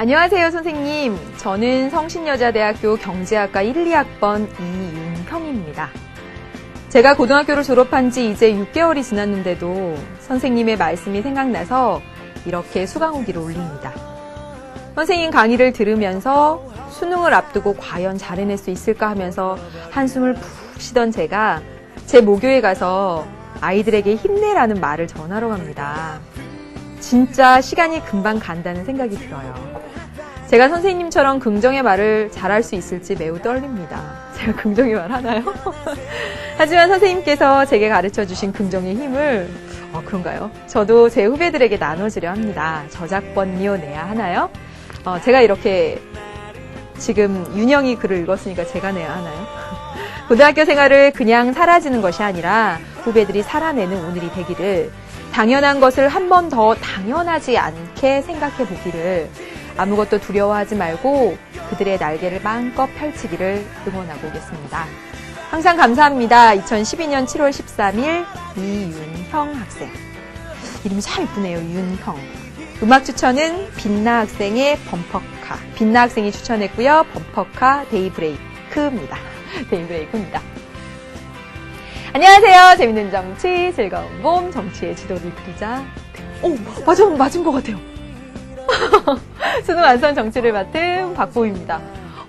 안녕하세요, 선생님. 저는 성신여자대학교 경제학과 1, 2학번 이윤형입니다. 제가 고등학교를 졸업한 지 이제 6개월이 지났는데도 선생님의 말씀이 생각나서 이렇게 수강후기를 올립니다. 선생님 강의를 들으면서 수능을 앞두고 과연 잘 해낼 수 있을까 하면서 한숨을 푹 쉬던 제가 제 모교에 가서 아이들에게 힘내라는 말을 전하러 갑니다. 진짜 시간이 금방 간다는 생각이 들어요. 제가 선생님처럼 긍정의 말을 잘할 수 있을지 매우 떨립니다. 제가 긍정의 말 하나요? 하지만 선생님께서 제게 가르쳐주신 긍정의 힘을 그런가요? 저도 제 후배들에게 나눠주려 합니다. 저작권료 내야 하나요? 제가 이렇게 지금 윤영이 글을 읽었으니까 제가 내야 하나요? 고등학교 생활을 그냥 사라지는 것이 아니라 후배들이 살아내는 오늘이 되기를, 당연한 것을 한 번 더 당연하지 않게 생각해 보기를, 아무것도 두려워하지 말고 그들의 날개를 마음껏 펼치기를 응원하고 오겠습니다. 항상 감사합니다. 2012년 7월 13일 이윤형 학생. 이름이 참 이쁘네요. 윤형. 음악 추천은 빛나 학생의 범퍼카. 빛나 학생이 추천했고요. 범퍼카 데이브레이크입니다. 데이브레이크입니다. 안녕하세요. 재밌는 정치, 즐거운 봄, 정치의 지도를 그리자. 맞은 것 같아요. 수능 안산 정치를 맡은 박보입니다.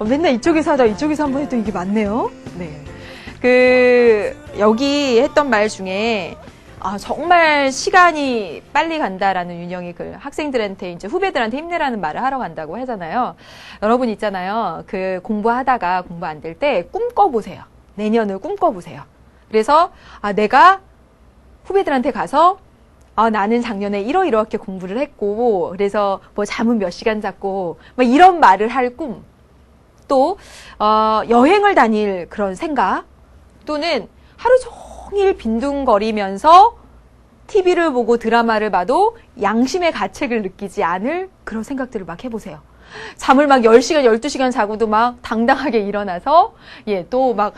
맨날 이쪽에서 하다 이쪽에서 한번 했더니 이게 맞네요. 네. 여기 했던 말 중에, 정말 시간이 빨리 간다라는 윤영이 글, 학생들한테, 이제 후배들한테 힘내라는 말을 하러 간다고 하잖아요. 여러분 있잖아요. 공부 안 될 때 꿈꿔보세요. 내년을 꿈꿔보세요. 그래서, 내가 후배들한테 가서, 나는 작년에 이렇게 공부를 했고, 그래서 잠은 몇 시간 잤고, 이런 말을 할 꿈. 또, 여행을 다닐 그런 생각. 또는 하루 종일 빈둥거리면서 TV를 보고 드라마를 봐도 양심의 가책을 느끼지 않을 그런 생각들을 막 해보세요. 잠을 막 10시간, 12시간 자고도 막 당당하게 일어나서, 또 막,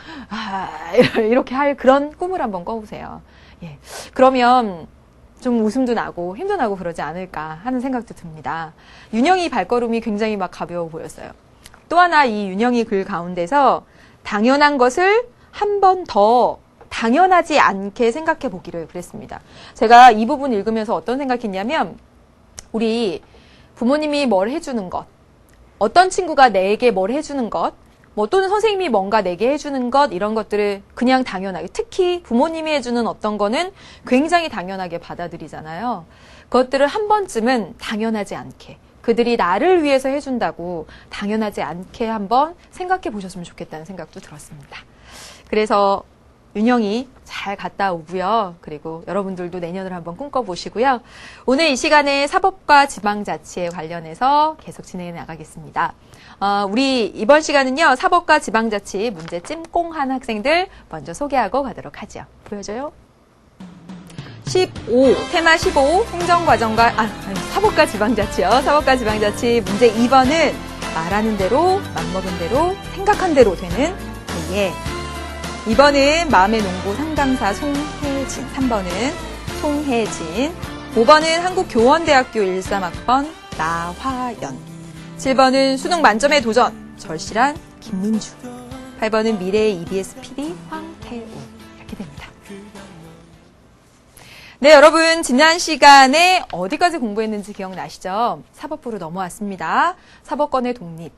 이렇게 할 그런 꿈을 한번 꿔보세요. 그러면 좀 웃음도 나고 힘도 나고 그러지 않을까 하는 생각도 듭니다. 윤영이 발걸음이 굉장히 막 가벼워 보였어요. 또 하나 이 윤영이 글 가운데서 당연한 것을 한 번 더 당연하지 않게 생각해 보기를 그랬습니다. 제가 이 부분 읽으면서 어떤 생각했냐면, 우리 부모님이 뭘 해주는 것, 어떤 친구가 내게 뭘 해주는 것, 또는 선생님이 뭔가 내게 해주는 것, 이런 것들을 그냥 당연하게, 특히 부모님이 해주는 어떤 거는 굉장히 당연하게 받아들이잖아요. 그것들을 한 번쯤은 당연하지 않게, 그들이 나를 위해서 해준다고 당연하지 않게 한번 생각해 보셨으면 좋겠다는 생각도 들었습니다. 그래서 윤영이 잘 갔다 오고요. 그리고 여러분들도 내년을 한번 꿈꿔보시고요. 오늘 이 시간에 사법과 지방자치에 관련해서 계속 진행해 나가겠습니다. 우리 이번 시간은요, 사법과 지방자치 문제 찜꽁한 학생들 먼저 소개하고 가도록 하죠. 보여줘요. 15, 테마 15, 행정과정과, 사법과 지방자치요. 사법과 지방자치 문제 2번은 말하는 대로, 맘먹은 대로, 생각한 대로 되는 예. 2번은 마음의 농부 상담사 송혜진, 3번은 송혜진, 5번은 한국교원대학교 13학번 나화연, 7번은 수능 만점의 도전, 절실한 김민주, 8번은 미래의 EBS PD 황태우. 이렇게 됩니다. 네, 여러분 지난 시간에 어디까지 공부했는지 기억나시죠? 사법부로 넘어왔습니다. 사법권의 독립,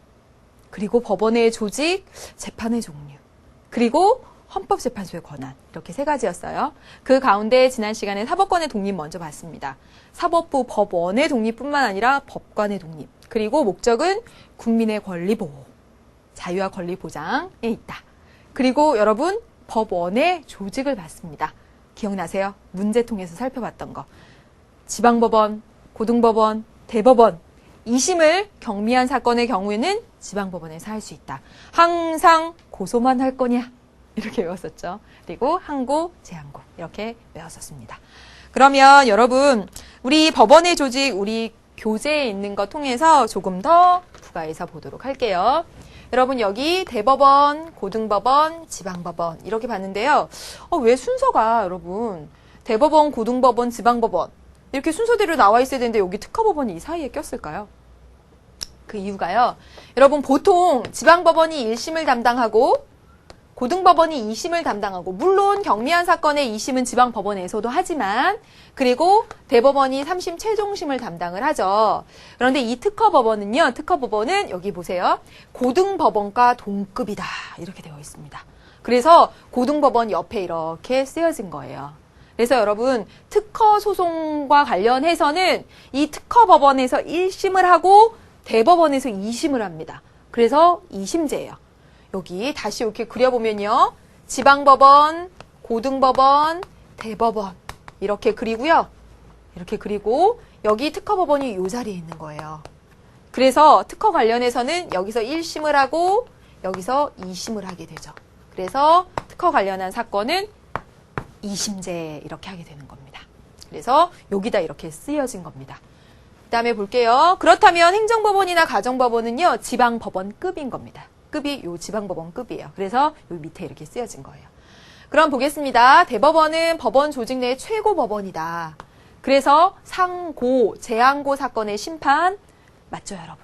그리고 법원의 조직, 재판의 종류, 그리고 헌법재판소의 권한, 이렇게 세 가지였어요. 그 가운데 지난 시간에 사법권의 독립 먼저 봤습니다. 사법부 법원의 독립뿐만 아니라 법관의 독립, 그리고 목적은 국민의 권리 보호, 자유와 권리 보장에 있다. 그리고 여러분 법원의 조직을 봤습니다. 기억나세요? 문제통에서 살펴봤던 거. 지방법원, 고등법원, 대법원, 2심을 경미한 사건의 경우에는 지방법원에서 할 수 있다. 항상 고소만 할 거냐? 이렇게 외웠었죠. 그리고 항고, 재항고 이렇게 외웠었습니다. 그러면 여러분, 우리 법원의 조직, 우리 교재에 있는 거 통해서 조금 더 부가해서 보도록 할게요. 여러분 여기 대법원, 고등법원, 지방법원 이렇게 봤는데요. 왜 순서가 여러분 대법원, 고등법원, 지방법원 이렇게 순서대로 나와 있어야 되는데 여기 특허법원이 이 사이에 꼈을까요? 그 이유가요. 여러분 보통 지방법원이 1심을 담당하고 고등법원이 2심을 담당하고 물론 경미한 사건의 2심은 지방법원에서도 하지만 그리고 대법원이 3심 최종심을 담당을 하죠. 그런데 이 특허법원은요. 특허법원은 여기 보세요. 고등법원과 동급이다. 이렇게 되어 있습니다. 그래서 고등법원 옆에 이렇게 쓰여진 거예요. 그래서 여러분 특허 소송과 관련해서는 이 특허법원에서 1심을 하고 대법원에서 2심을 합니다. 그래서 2심제예요. 여기 다시 이렇게 그려보면요. 지방법원, 고등법원, 대법원 이렇게 그리고요. 이렇게 그리고 여기 특허법원이 이 자리에 있는 거예요. 그래서 특허 관련해서는 여기서 1심을 하고 여기서 2심을 하게 되죠. 그래서 특허 관련한 사건은 2심제 이렇게 하게 되는 겁니다. 그래서 여기다 이렇게 쓰여진 겁니다. 그 다음에 볼게요. 그렇다면 행정법원이나 가정법원은요. 지방법원급인 겁니다. 급이 요 지방법원급이에요. 그래서 요 밑에 이렇게 쓰여진 거예요. 그럼 보겠습니다. 대법원은 법원 조직 내 최고 법원이다. 그래서 상고, 재항고 사건의 심판 맞죠, 여러분?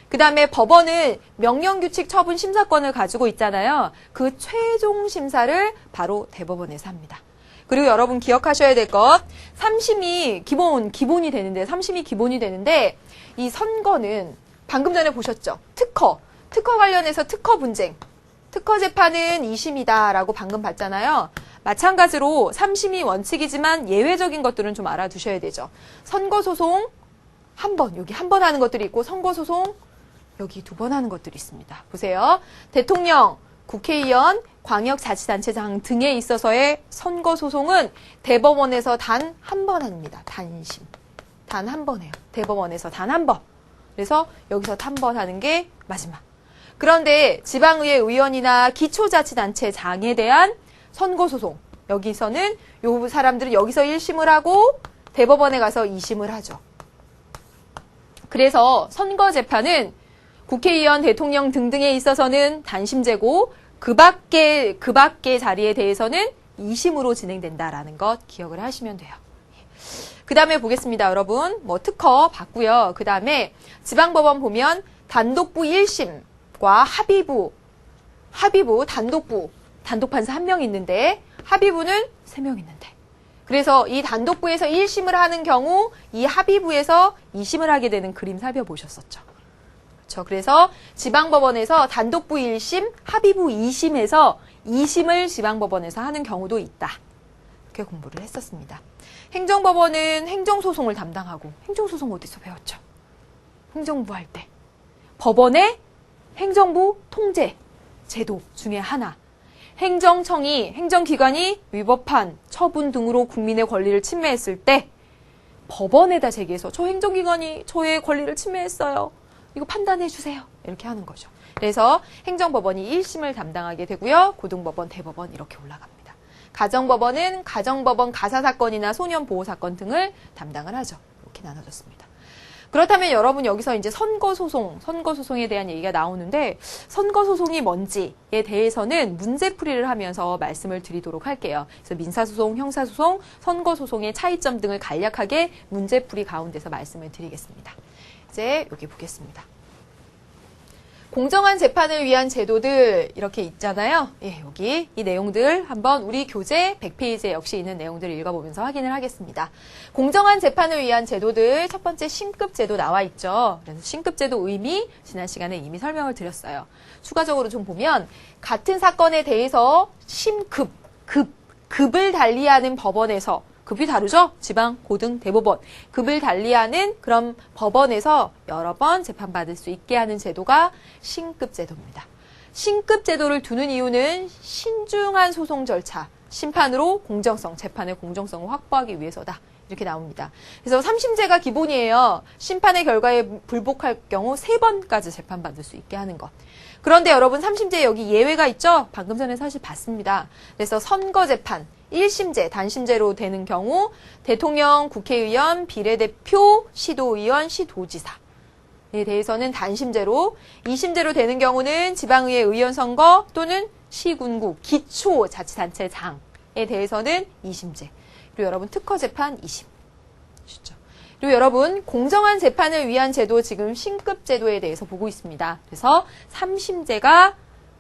그 다음에 법원은 명령규칙 처분 심사권을 가지고 있잖아요. 그 최종 심사를 바로 대법원에서 합니다. 그리고 여러분 기억하셔야 될 것, 3심이 기본이 되는데, 3심이 기본이 되는데, 이 선거는 방금 전에 보셨죠? 특허 관련해서 특허 분쟁, 특허 재판은 2심이다라고 방금 봤잖아요. 마찬가지로 3심이 원칙이지만 예외적인 것들은 좀 알아두셔야 되죠. 선거소송 여기 한 번 하는 것들이 있고 선거소송 여기 2번 하는 것들이 있습니다. 보세요. 대통령, 국회의원, 광역자치단체장 등에 있어서의 선거소송은 대법원에서 단 한 번 합니다. 단심. 단 한 번 해요. 대법원에서 단 한 번. 그래서 여기서 한 번 하는 게 마지막. 그런데 지방의회 의원이나 기초자치단체장에 대한 선거소송 여기서는 요 사람들은 여기서 1심을 하고 대법원에 가서 2심을 하죠. 그래서 선거재판은 국회의원, 대통령 등등에 있어서는 단심제고 그 밖의 자리에 대해서는 2심으로 진행된다라는 것 기억을 하시면 돼요. 그 다음에 보겠습니다, 여러분. 특허 봤고요. 그 다음에 지방법원 보면 단독부 1심과 합의부, 단독판사 1명 있는데 합의부는 3명 있는데. 그래서 이 단독부에서 1심을 하는 경우 이 합의부에서 2심을 하게 되는 그림 살펴보셨었죠. 그렇죠. 그래서 지방법원에서 단독부 1심, 합의부 2심에서 2심을 지방법원에서 하는 경우도 있다. 이렇게 공부를 했었습니다. 행정법원은 행정소송을 담당하고, 행정소송 어디서 배웠죠? 행정부 할 때. 법원의 행정부 통제 제도 중에 하나. 행정기관이 위법한 처분 등으로 국민의 권리를 침해했을 때 법원에다 제기해서 저 행정기관이 저의 권리를 침해했어요. 이거 판단해 주세요. 이렇게 하는 거죠. 그래서 행정법원이 1심을 담당하게 되고요. 고등법원, 대법원 이렇게 올라갑니다. 가정법원은 가정법원 가사사건이나 소년보호사건 등을 담당을 하죠. 이렇게 나눠졌습니다. 그렇다면 여러분 여기서 이제 선거소송에 대한 얘기가 나오는데 선거소송이 뭔지에 대해서는 문제풀이를 하면서 말씀을 드리도록 할게요. 그래서 민사소송, 형사소송, 선거소송의 차이점 등을 간략하게 문제풀이 가운데서 말씀을 드리겠습니다. 이제 여기 보겠습니다. 공정한 재판을 위한 제도들 이렇게 있잖아요. 예, 여기 이 내용들 한번 우리 교재 100페이지에 역시 있는 내용들을 읽어보면서 확인을 하겠습니다. 공정한 재판을 위한 제도들 첫 번째 신급제도 나와 있죠. 그래서 신급제도 의미 지난 시간에 이미 설명을 드렸어요. 추가적으로 좀 보면 같은 사건에 대해서 급을 달리하는 법원에서 급이 다르죠? 지방, 고등, 대법원. 급을 달리하는 그런 법원에서 여러 번 재판받을 수 있게 하는 제도가 신급제도입니다. 신급제도를 두는 이유는 신중한 소송 절차, 심판으로 공정성, 재판의 공정성을 확보하기 위해서다. 이렇게 나옵니다. 그래서 3심제가 기본이에요. 심판의 결과에 불복할 경우 3번까지 재판받을 수 있게 하는 것. 그런데 여러분 3심제 여기 예외가 있죠? 방금 전에 사실 봤습니다. 그래서 선거재판, 1심제, 단심제로 되는 경우 대통령, 국회의원, 비례대표, 시도의원, 시도지사에 대해서는 단심제로, 2심제로 되는 경우는 지방의회 의원 선거 또는 시군구, 기초자치단체장에 대해서는 2심제. 그리고 여러분 특허재판 2심. 아시죠? 그리고 여러분, 공정한 재판을 위한 제도, 지금 신급 제도에 대해서 보고 있습니다. 그래서 3심제가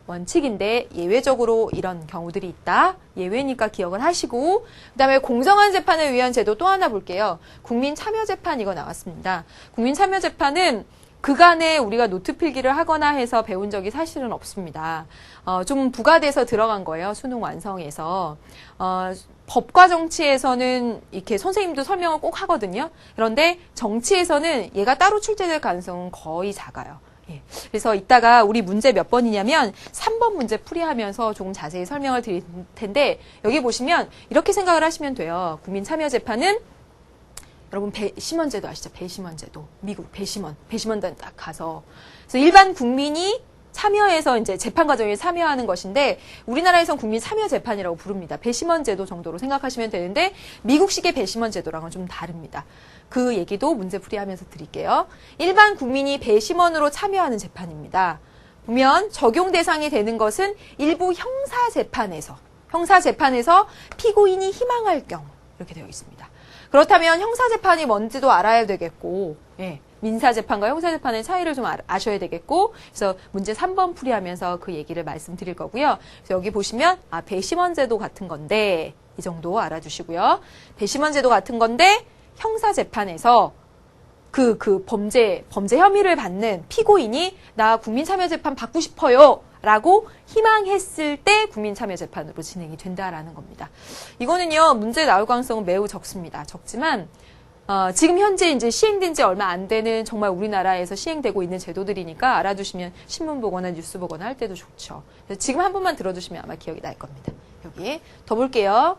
원칙인데 예외적으로 이런 경우들이 있다. 예외니까 기억을 하시고, 그 다음에 공정한 재판을 위한 제도 또 하나 볼게요. 국민참여재판 이거 나왔습니다. 국민참여재판은 그간에 우리가 노트 필기를 하거나 해서 배운 적이 사실은 없습니다. 좀 부과돼서 들어간 거예요. 수능 완성에서. 법과 정치에서는 이렇게 선생님도 설명을 꼭 하거든요. 그런데 정치에서는 얘가 따로 출제될 가능성은 거의 작아요. 예. 그래서 이따가 우리 문제 몇 번이냐면 3번 문제 풀이하면서 조금 자세히 설명을 드릴 텐데, 여기 보시면 이렇게 생각을 하시면 돼요. 국민참여재판은 여러분 배심원제도 아시죠? 배심원제도. 미국 배심원단 딱 가서. 그래서 일반 국민이 참여해서 이제 재판 과정에 참여하는 것인데, 우리나라에선 국민 참여 재판이라고 부릅니다. 배심원제도 정도로 생각하시면 되는데, 미국식의 배심원제도랑은 좀 다릅니다. 그 얘기도 문제 풀이하면서 드릴게요. 일반 국민이 배심원으로 참여하는 재판입니다. 보면 적용 대상이 되는 것은 일부 형사재판에서 피고인이 희망할 경우 이렇게 되어 있습니다. 그렇다면 형사재판이 뭔지도 알아야 되겠고, 예, 민사재판과 형사재판의 차이를 좀 아셔야 되겠고, 그래서 문제 3번 풀이하면서 그 얘기를 말씀드릴 거고요. 그래서 여기 보시면 배심원제도 같은 건데, 이 정도 알아두시고요. 배심원제도 같은 건데 형사재판에서 범죄 혐의를 받는 피고인이 나 국민참여재판 받고 싶어요 라고 희망했을 때 국민참여재판으로 진행이 된다라는 겁니다. 이거는요, 문제 나올 가능성은 매우 적습니다. 적지만, 지금 현재 이제 시행된 지 얼마 안 되는 정말 우리나라에서 시행되고 있는 제도들이니까 알아두시면 신문 보거나 뉴스 보거나 할 때도 좋죠. 그래서 지금 한 번만 들어두시면 아마 기억이 날 겁니다. 여기 더 볼게요.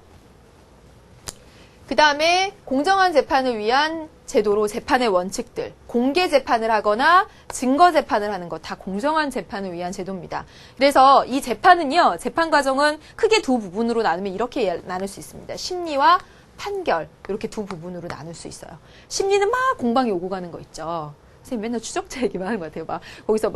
그 다음에 공정한 재판을 위한 제도로 재판의 원칙들, 공개 재판을 하거나 증거 재판을 하는 것 다 공정한 재판을 위한 제도입니다. 그래서 이 재판은요, 재판 과정은 크게 두 부분으로 나누면 이렇게 나눌 수 있습니다. 심리와 판결, 이렇게 두 부분으로 나눌 수 있어요. 심리는 막 공방이 오고 가는 거 있죠. 선생님 맨날 추적자 얘기만 하는 것 같아요. 막 거기서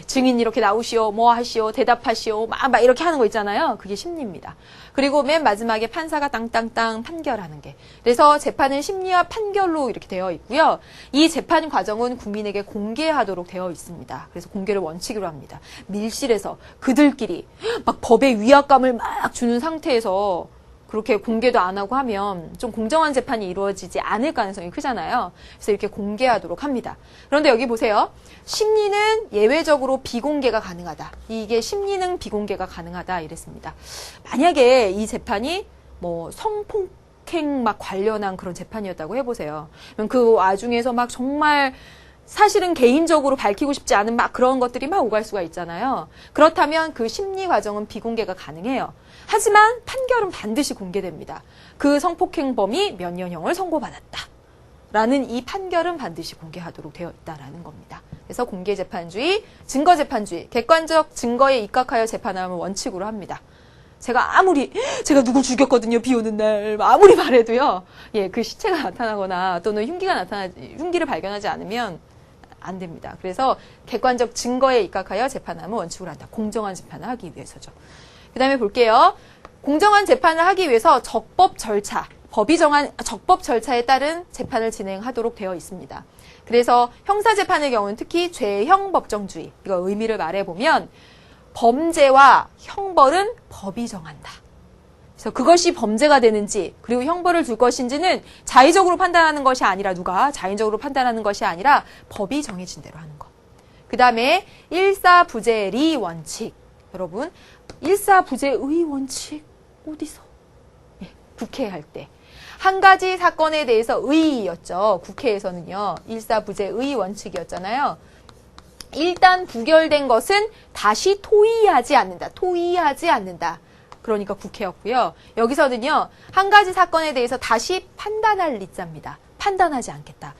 증인 이렇게 나오시오, 뭐 하시오, 대답하시오, 막 이렇게 하는 거 있잖아요. 그게 심리입니다. 그리고 맨 마지막에 판사가 땅땅땅 판결하는 게. 그래서 재판은 심리와 판결로 이렇게 되어 있고요. 이 재판 과정은 국민에게 공개하도록 되어 있습니다. 그래서 공개를 원칙으로 합니다. 밀실에서 그들끼리 막 법의 위압감을 막 주는 상태에서 그렇게 공개도 안 하고 하면 좀 공정한 재판이 이루어지지 않을 가능성이 크잖아요. 그래서 이렇게 공개하도록 합니다. 그런데 여기 보세요. 심리는 예외적으로 비공개가 가능하다. 이게 심리는 비공개가 가능하다 이랬습니다. 만약에 이 재판이 성폭행 관련한 그런 재판이었다고 해보세요. 그럼 그 와중에서 정말 사실은 개인적으로 밝히고 싶지 않은 그런 것들이 오갈 수가 있잖아요. 그렇다면 그 심리 과정은 비공개가 가능해요. 하지만 판결은 반드시 공개됩니다. 그 성폭행범이 몇 년형을 선고받았다. 라는 이 판결은 반드시 공개하도록 되어 있다라는 겁니다. 그래서 공개재판주의, 증거재판주의, 객관적 증거에 입각하여 재판함을 원칙으로 합니다. 제가 누굴 죽였거든요, 비 오는 날. 아무리 말해도요, 그 시체가 나타나거나 또는 흉기를 발견하지 않으면 안 됩니다. 그래서 객관적 증거에 입각하여 재판함을 원칙으로 한다. 공정한 재판을 하기 위해서죠. 그 다음에 볼게요. 공정한 재판을 하기 위해서 적법 절차, 법이 정한 적법 절차에 따른 재판을 진행하도록 되어 있습니다. 그래서 형사재판의 경우는 특히 죄형 법정주의, 이거 의미를 말해보면 범죄와 형벌은 법이 정한다. 그래서 그것이 범죄가 되는지 그리고 형벌을 줄 것인지는 자의적으로 판단하는 것이 아니라 자의적으로 판단하는 것이 아니라 법이 정해진 대로 하는 것. 그 다음에 일사부재리 원칙. 여러분, 일사부재의 원칙 어디서? 국회 할 때. 한 가지 사건에 대해서 의의였죠. 국회에서는요. 일사부재의 원칙이었잖아요. 일단 부결된 것은 다시 토의하지 않는다. 그러니까 국회였고요. 여기서는요. 한 가지 사건에 대해서 다시 판단할 리자입니다. 판단하지 않겠다.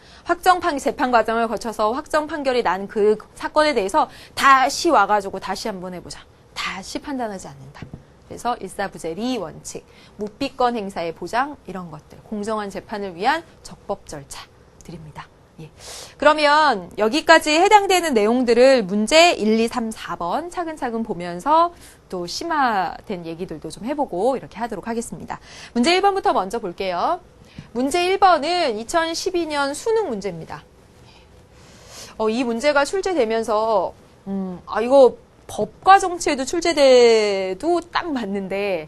재판 과정을 거쳐서 확정 판결이 난 그 사건에 대해서 다시 와가지고 다시 한번 해보자. 다시 판단하지 않는다. 그래서 일사부재리 원칙, 묵비권 행사의 보장 이런 것들, 공정한 재판을 위한 적법 절차들입니다. 예. 그러면 여기까지 해당되는 내용들을 문제 1, 2, 3, 4번 차근차근 보면서 또 심화된 얘기들도 좀 해보고 이렇게 하도록 하겠습니다. 문제 1번부터 먼저 볼게요. 문제 1번은 2012년 수능 문제입니다. 이 문제가 출제되면서 이거 법과 정치에도 출제돼도 딱 맞는데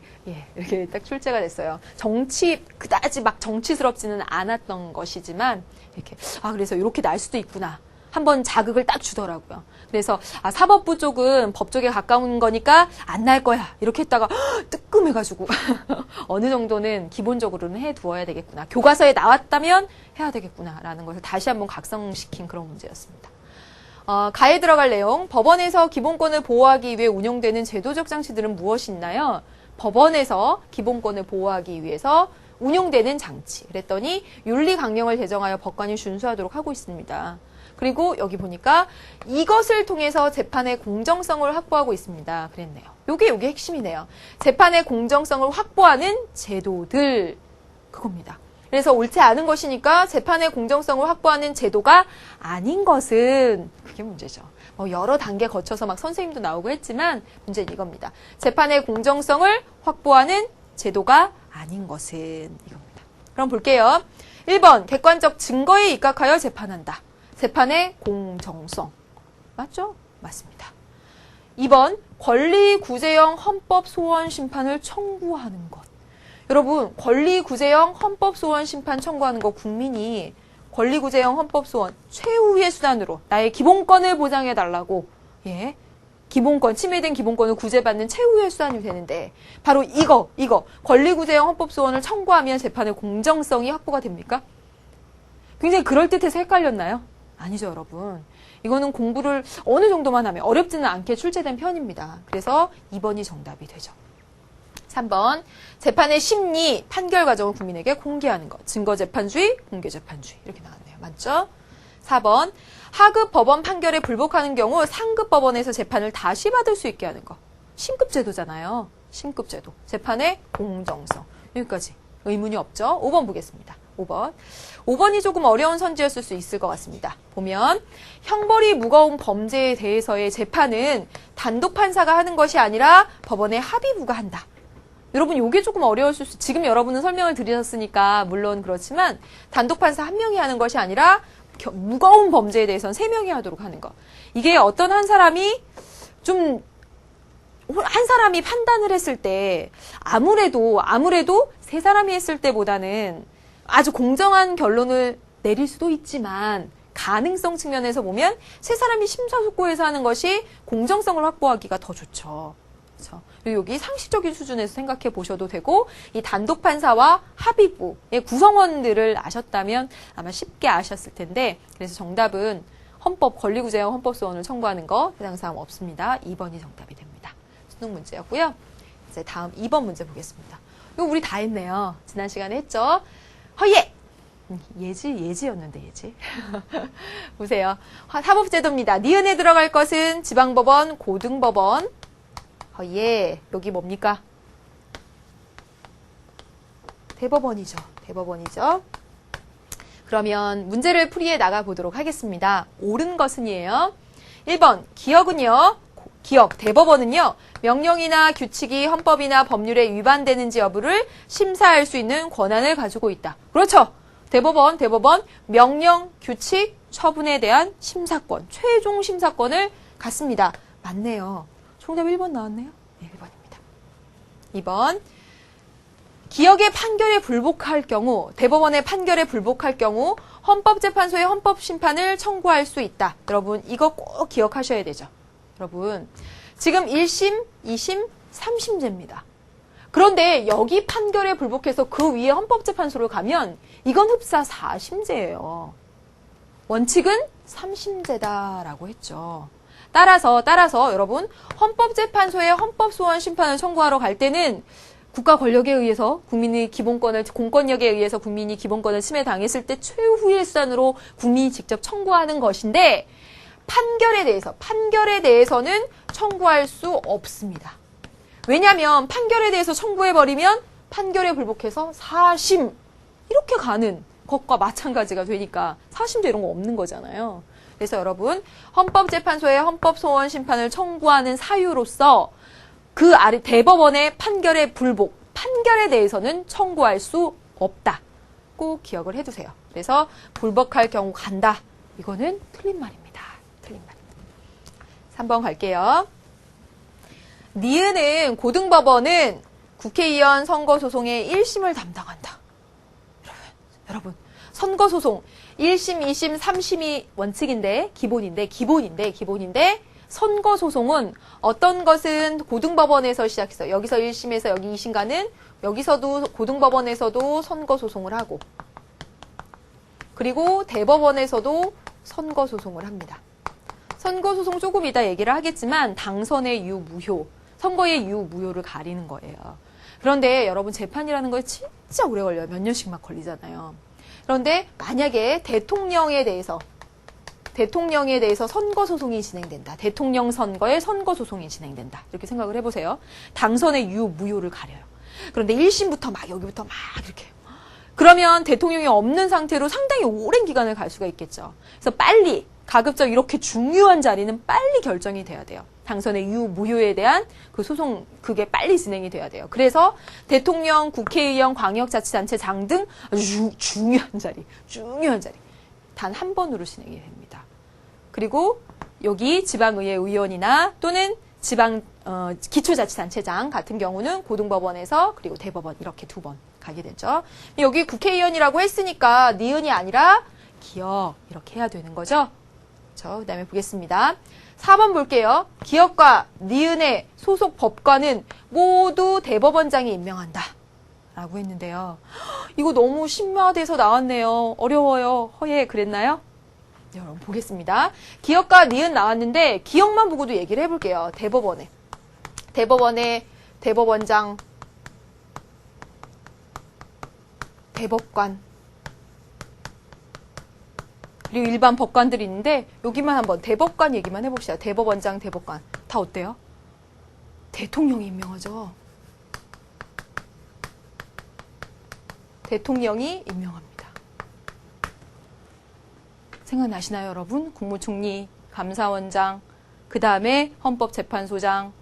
이렇게 딱 출제가 됐어요. 정치 그다지 막 정치스럽지는 않았던 것이지만 이렇게 그래서 이렇게 날 수도 있구나. 한번 자극을 딱 주더라고요. 그래서 사법부 쪽은 법 쪽에 가까운 거니까 안 날 거야. 이렇게 했다가 뜨끔해가지고 어느 정도는 기본적으로는 해두어야 되겠구나. 교과서에 나왔다면 해야 되겠구나라는 것을 다시 한번 각성시킨 그런 문제였습니다. 가에 들어갈 내용, 법원에서 기본권을 보호하기 위해 운영되는 제도적 장치들은 무엇이 있나요? 법원에서 기본권을 보호하기 위해서 운용되는 장치. 그랬더니 윤리 강령을 제정하여 법관이 준수하도록 하고 있습니다. 그리고 여기 보니까 이것을 통해서 재판의 공정성을 확보하고 있습니다. 그랬네요. 요게 핵심이네요. 재판의 공정성을 확보하는 제도들, 그겁니다. 그래서 옳지 않은 것이니까 재판의 공정성을 확보하는 제도가 아닌 것은 그게 문제죠. 여러 단계 거쳐서 막 선생님도 나오고 했지만 문제는 이겁니다. 재판의 공정성을 확보하는 제도가 아닌 것은 이겁니다. 그럼 볼게요. 1번 객관적 증거에 입각하여 재판한다. 재판의 공정성. 맞죠? 맞습니다. 2번 권리구제형 헌법소원 심판을 청구하는 것. 여러분, 권리구제형 헌법소원 심판 청구하는 거 국민이 권리구제형 헌법소원 최후의 수단으로 나의 기본권을 보장해달라고 기본권, 침해된 기본권을 구제받는 최후의 수단이 되는데 바로 이거 권리구제형 헌법소원을 청구하면 재판의 공정성이 확보가 됩니까? 굉장히 그럴듯해서 헷갈렸나요? 아니죠, 여러분. 이거는 공부를 어느 정도만 하면 어렵지는 않게 출제된 편입니다. 그래서 2번이 정답이 되죠. 3번 재판의 심리, 판결 과정을 국민에게 공개하는 것. 증거재판주의, 공개재판주의 이렇게 나왔네요. 맞죠? 4번 하급 법원 판결에 불복하는 경우 상급 법원에서 재판을 다시 받을 수 있게 하는 것. 신급제도잖아요. 신급제도. 재판의 공정성. 여기까지 의문이 없죠? 5번 보겠습니다. 5번이 조금 어려운 선지였을 수 있을 것 같습니다. 보면 형벌이 무거운 범죄에 대해서의 재판은 단독 판사가 하는 것이 아니라 법원의 합의부가 한다. 여러분, 요게 조금 어려웠을 수, 지금 여러분은 설명을 드리셨으니까 물론 그렇지만 단독 판사 한 명이 하는 것이 아니라 무거운 범죄에 대해서는 3명이 하도록 하는 것. 이게 어떤 한 사람이 판단을 했을 때 아무래도 3사람이 했을 때보다는 아주 공정한 결론을 내릴 수도 있지만 가능성 측면에서 보면 3사람이 심사숙고해서 하는 것이 공정성을 확보하기가 더 좋죠. 그렇죠? 여기 상식적인 수준에서 생각해 보셔도 되고 이 단독 판사와 합의부의 구성원들을 아셨다면 아마 쉽게 아셨을 텐데 그래서 정답은 권리구제형 헌법소원을 청구하는 거 해당 사항 없습니다. 2번이 정답이 됩니다. 수능 문제였고요. 이제 다음 2번 문제 보겠습니다. 이거 우리 다 했네요. 지난 시간에 했죠. 허예! 예지였는데 예지. 보세요. 사법제도입니다. 니은에 들어갈 것은 지방법원, 고등법원. 허예. 여기 뭡니까? 대법원이죠. 그러면 문제를 풀이해 나가 보도록 하겠습니다. 옳은 것은이에요. 1번 기억은요. 대법원은요. 명령이나 규칙이 헌법이나 법률에 위반되는지 여부를 심사할 수 있는 권한을 가지고 있다. 그렇죠. 대법원 명령, 규칙, 처분에 대한 심사권, 최종 심사권을 갖습니다. 맞네요. 정답 1번 나왔네요. 네, 1번입니다. 2번 기억의 판결에 불복할 경우, 대법원의 판결에 불복할 경우 헌법재판소에 헌법심판을 청구할 수 있다. 여러분 이거 꼭 기억하셔야 되죠. 여러분 지금 1심, 2심, 3심제입니다. 그런데 여기 판결에 불복해서 그 위에 헌법재판소로 가면 이건 흡사 4심제예요. 원칙은 3심제다라고 했죠. 따라서 여러분 헌법재판소에 헌법소원 심판을 청구하러 갈 때는 국가 권력에 의해서 공권력에 의해서 국민이 기본권을 침해당했을 때 최후의 수단으로 국민이 직접 청구하는 것인데 판결에 대해서는 청구할 수 없습니다. 왜냐하면 판결에 대해서 청구해버리면 판결에 불복해서 4심 이렇게 가는 것과 마찬가지가 되니까 사심도 이런 거 없는 거잖아요. 그래서 여러분 헌법재판소에 헌법소원 심판을 청구하는 사유로서 그 아래 대법원의 판결의 불복, 판결에 대해서는 청구할 수 없다. 꼭 기억을 해두세요. 그래서 불복할 경우 간다. 이거는 틀린 말입니다. 틀린 말입니다. 3번 갈게요. 니은은 고등법원은 국회의원 선거소송의 1심을 담당한다. 여러분 선거소송 1심, 2심, 3심이 원칙인데 기본인데 선거소송은 어떤 것은 고등법원에서 시작해서 여기서 1심에서 여기 2심 가는 여기서도 고등법원에서도 선거소송을 하고 그리고 대법원에서도 선거소송을 합니다. 선거소송 조금 이따 얘기를 하겠지만 당선의 유무효, 선거의 유무효를 가리는 거예요. 그런데 여러분 재판이라는 거 진짜 오래 걸려요. 몇 년씩 막 걸리잖아요. 그런데 만약에 대통령에 대해서 선거소송이 진행된다. 대통령 선거에 선거소송이 진행된다. 이렇게 생각을 해보세요. 당선의 유무효를 가려요. 그런데 1심부터 막 여기부터 막 이렇게 그러면 대통령이 없는 상태로 상당히 오랜 기간을 갈 수가 있겠죠. 그래서 빨리 가급적 이렇게 중요한 자리는 빨리 결정이 돼야 돼요. 당선의 유무효에 대한 그 소송 그게 빨리 진행이 돼야 돼요. 그래서 대통령, 국회의원, 광역자치단체장 등 아주 중요한 자리 단 한 번으로 진행이 됩니다. 그리고 여기 지방의회 의원이나 또는 기초자치단체장 같은 경우는 고등법원에서 그리고 대법원 이렇게 2번 가게 되죠. 여기 국회의원이라고 했으니까 니은이 아니라 기역 이렇게 해야 되는 거죠. 그 다음에 보겠습니다. 4번 볼게요. 기역과 니은의 소속 법관은 모두 대법원장이 임명한다. 라고 했는데요. 이거 너무 심화돼서 나왔네요. 어려워요. 허예 그랬나요? 여러분 보겠습니다. 기역과 니은 나왔는데 기역만 보고도 얘기를 해볼게요. 대법원장, 대법관 그리고 일반 법관들이 있는데 여기만 한번 대법관 얘기만 해봅시다. 대법원장, 대법관 다 어때요? 대통령이 임명하죠. 대통령이 임명합니다. 생각나시나요, 여러분? 국무총리, 감사원장, 그 다음에 헌법재판소장,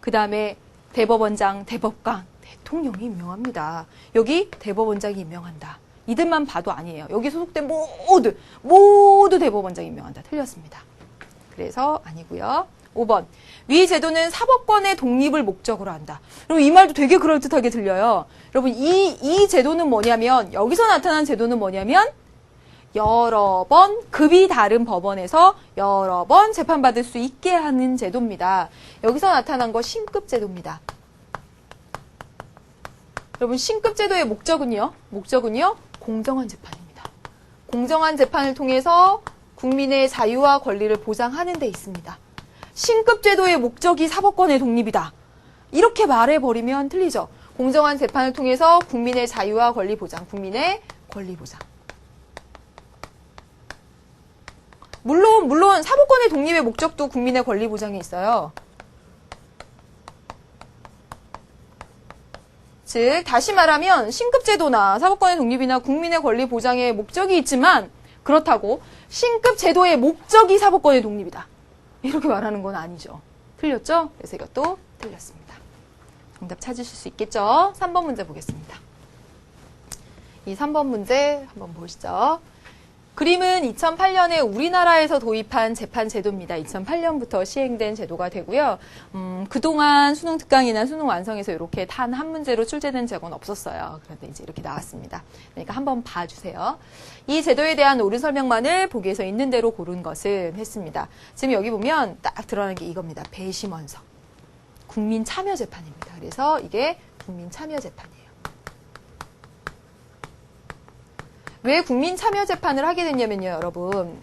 그 다음에 대법원장, 대법관, 대통령이 임명합니다. 여기 대법원장이 임명한다. 이들만 봐도 아니에요. 여기 소속된 모두 대법원장이 임명한다. 틀렸습니다. 그래서 아니고요. 5번. 위 제도는 사법권의 독립을 목적으로 한다. 여러분 이 말도 되게 그럴듯하게 들려요. 여러분 이 제도는 뭐냐면 여기서 나타난 제도는 뭐냐면 여러 번 급이 다른 법원에서 여러 번 재판받을 수 있게 하는 제도입니다. 여기서 나타난 거 신급제도입니다. 여러분 신급제도의 목적은요? 공정한 재판입니다. 공정한 재판을 통해서 국민의 자유와 권리를 보장하는 데 있습니다. 신급제도의 목적이 사법권의 독립이다. 이렇게 말해버리면 틀리죠. 공정한 재판을 통해서 국민의 자유와 권리 보장, 국민의 권리 보장. 물론 사법권의 독립의 목적도 국민의 권리 보장에 있어요. 즉 다시 말하면 신급제도나 사법권의 독립이나 국민의 권리 보장의 목적이 있지만 그렇다고 신급제도의 목적이 사법권의 독립이다. 이렇게 말하는 건 아니죠. 틀렸죠? 그래서 이것도 틀렸습니다. 정답 찾으실 수 있겠죠? 3번 문제 보겠습니다. 이 3번 문제 한번 보시죠. 그림은 2008년에 우리나라에서 도입한 재판 제도입니다. 2008년부터 시행된 제도가 되고요. 그동안 수능 특강이나 수능 완성에서 이렇게 단 한 문제로 출제된 적은 없었어요. 그런데 이제 이렇게 나왔습니다. 그러니까 한번 봐주세요. 이 제도에 대한 옳은 설명만을 보기에서 있는 대로 고른 것은 했습니다. 지금 여기 보면 딱 드러나는 게 이겁니다. 배심원석. 국민 참여 재판입니다. 그래서 이게 국민 참여 재판이에요. 왜 국민 참여 재판을 하게 됐냐면요, 여러분.